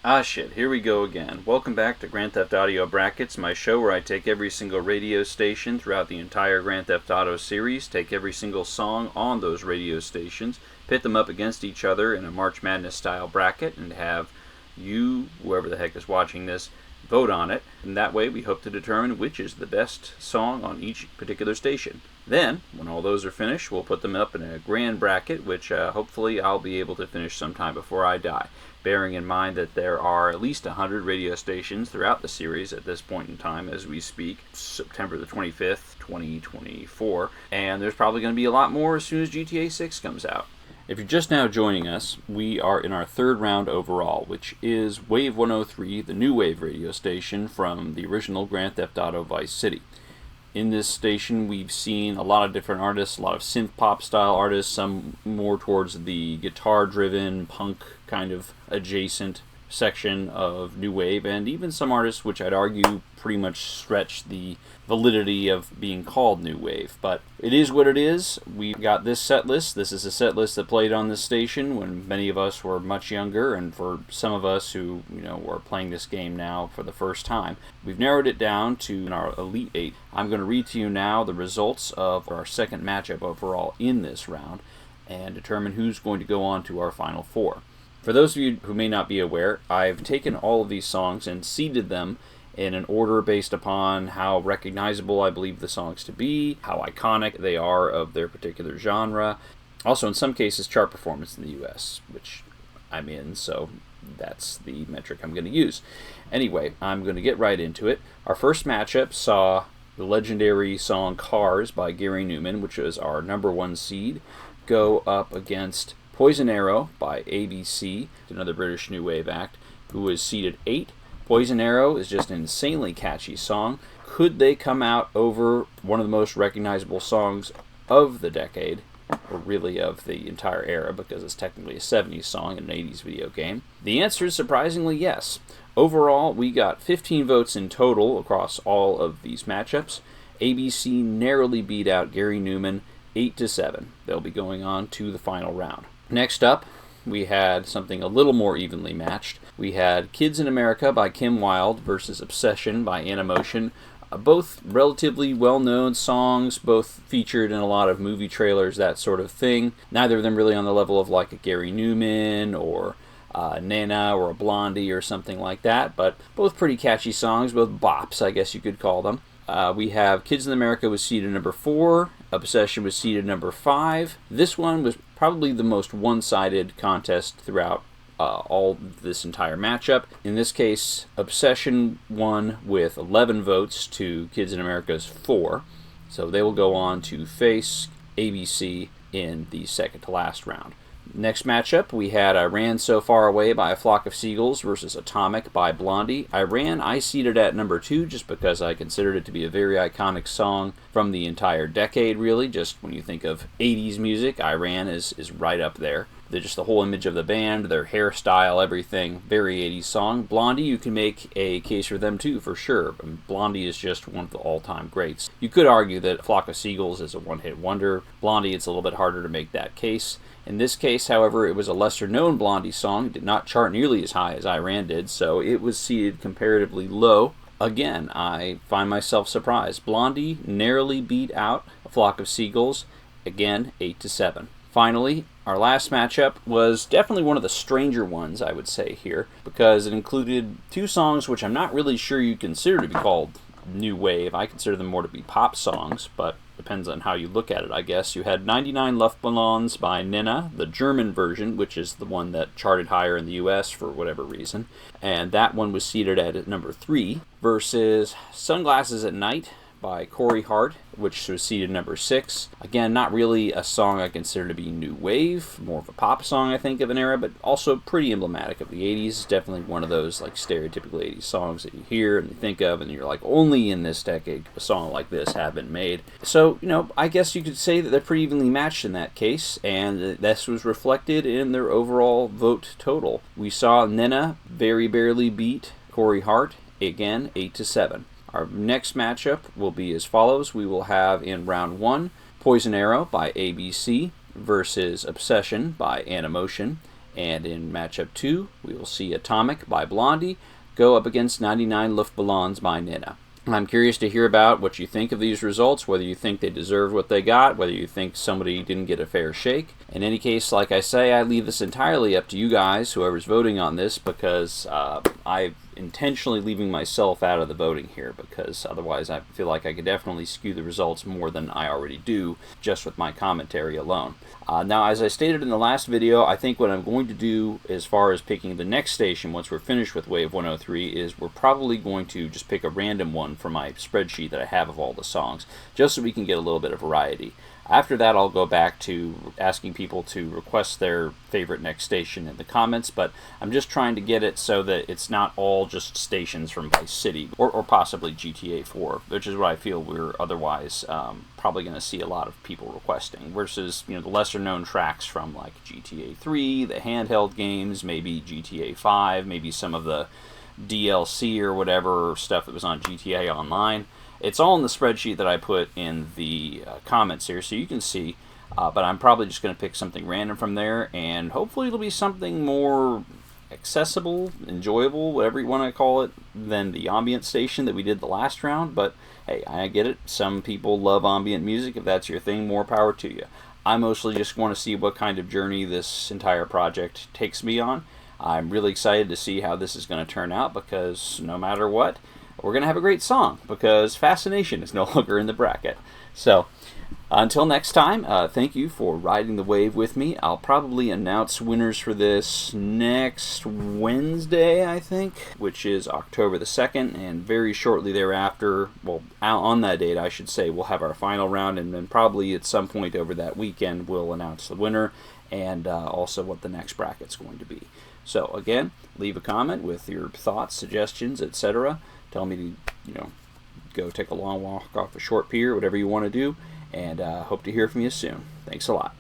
Ah shit, here we go again. Welcome back to Grand Theft Audio Brackets, my show where I take every single radio station throughout the entire Grand Theft Auto series, take every single song on those radio stations, pit them up against each other in a March Madness style bracket, and have you, whoever the heck is watching this, vote on it, and that way we hope to determine which is the best song on each particular station. Then, when all those are finished, we'll put them up in a grand bracket, which hopefully I'll be able to finish sometime before I die, bearing in mind that there are at least 100 radio stations throughout the series at this point in time as we speak, September the 25th, 2024, and there's probably going to be a lot more as soon as GTA 6 comes out. If you're just now joining us, we are in our third round overall, which is Wave 103, the new wave radio station from the original Grand Theft Auto Vice City. In this station, we've seen a lot of different artists, a lot of synth pop style artists, some more towards the guitar-driven, punk kind of adjacent section of new wave, and even some artists which I'd argue pretty much stretch the validity of being called new wave. But it is what it is. We've got this set list. This is a set list that played on this station when many of us were much younger, and for some of us who, were playing this game now for the first time, we've narrowed it down to our Elite 8. I'm going to read to you now the results of our second matchup overall in this round and determine who's going to go on to our Final Four. For those of you who may not be aware, I've taken all of these songs and seeded them in an order based upon how recognizable I believe the songs to be, how iconic they are of their particular genre. Also, in some cases, chart performance in the US, which I'm in, so that's the metric I'm going to use. Anyway, I'm going to get right into it. Our first matchup saw the legendary song Cars by Gary Numan, which was our number one seed, go up against Poison Arrow by ABC, another British new wave act, who was seeded 8. Poison Arrow is just an insanely catchy song. Could they come out over one of the most recognizable songs of the decade, or really of the entire era, because it's technically a 70s song in an 80s video game? The answer is surprisingly yes. Overall, we got 15 votes in total across all of these matchups. ABC narrowly beat out Gary Numan 8-7. They'll be going on to the final round. Next up, we had something a little more evenly matched. We had Kids in America by Kim Wilde versus Obsession by Animotion. Both relatively well-known songs, both featured in a lot of movie trailers, that sort of thing. Neither of them really on the level of like a Gary Numan or Nena or a Blondie or something like that, but both pretty catchy songs, both bops, I guess you could call them. We have Kids in America was seeded number 4, Obsession was seeded number 5. This one was probably the most one-sided contest throughout all this entire matchup. In this case, Obsession won with 11 votes to Kids in America's 4, so they will go on to face ABC in the second to last round. Next matchup, we had I Ran So Far Away by A Flock of Seagulls versus Atomic by Blondie. I seeded at number 2 just because I considered it to be a very iconic song from the entire decade, really. Just when you think of 80s music, I Ran is right up there. Just the whole image of the band, their hairstyle, everything, very 80s song. Blondie, you can make a case for them too, for sure. Blondie is just one of the all-time greats. You could argue that A Flock of Seagulls is a one-hit wonder. Blondie, it's a little bit harder to make that case. In this case, however, it was a lesser-known Blondie song. It did not chart nearly as high as I Ran did, so it was seated comparatively low. Again, I find myself surprised. Blondie narrowly beat out A Flock of Seagulls, again, 8-7. Finally, our last matchup was definitely one of the stranger ones, I would say here, because it included 2 songs which I'm not really sure you consider to be called new wave. I consider them more to be pop songs, but depends on how you look at it, I guess. You had 99 Luftballons by Nena, the German version, which is the one that charted higher in the US for whatever reason, and that one was seated at number 3, versus Sunglasses at Night by Corey Hart, which was seated number 6. Again, not really a song I consider to be new wave, more of a pop song, I think, of an era, but also pretty emblematic of the 80s. Definitely one of those like stereotypical 80s songs that you hear and you think of, and you're like, only in this decade could a song like this have been made. So, I guess you could say that they're pretty evenly matched in that case, and this was reflected in their overall vote total. We saw Nena very barely beat Corey Hart, again, 8-7. Our next matchup will be as follows. We will have in round 1, Poison Arrow by ABC versus Obsession by Animotion. And in matchup 2, we will see Atomic by Blondie go up against 99 Luftballons by Nina. I'm curious to hear about what you think of these results, whether you think they deserve what they got, whether you think somebody didn't get a fair shake. In any case, like I say, I leave this entirely up to you guys, whoever's voting on this, because I'm intentionally leaving myself out of the voting here, because otherwise I feel like I could definitely skew the results more than I already do, just with my commentary alone. Now, as I stated in the last video, I think what I'm going to do as far as picking the next station once we're finished with Wave 103 is we're probably going to just pick a random one from my spreadsheet that I have of all the songs, just so we can get a little bit of variety. After that, I'll go back to asking people to request their favorite next station in the comments, but I'm just trying to get it so that it's not all just stations from Vice City, or possibly GTA 4, which is what I feel we're otherwise probably going to see a lot of people requesting, versus, you know, the lesser known tracks from like GTA 3, the handheld games, maybe GTA 5, maybe some of the DLC or whatever stuff that was on GTA Online. It's all in the spreadsheet that I put in the comments here, so you can see, but I'm probably just going to pick something random from there, and hopefully it'll be something more accessible, enjoyable, whatever you want to call it, than the ambient station that we did the last round. But hey, I get it. Some people love ambient music. If that's your thing, more power to you. I mostly just want to see what kind of journey this entire project takes me on. I'm really excited to see how this is going to turn out, because no matter what, we're going to have a great song, because Fascination is no longer in the bracket. So, until next time, thank you for riding the wave with me. I'll probably announce winners for this next Wednesday, I think, which is October the 2nd, and very shortly thereafter, well, on that date, I should say, we'll have our final round, and then probably at some point over that weekend, we'll announce the winner, and also what the next bracket's going to be. So, again, leave a comment with your thoughts, suggestions, etc. Tell me to, you know, go take a long walk off a short pier, whatever you want to do, and hope to hear from you soon. Thanks a lot.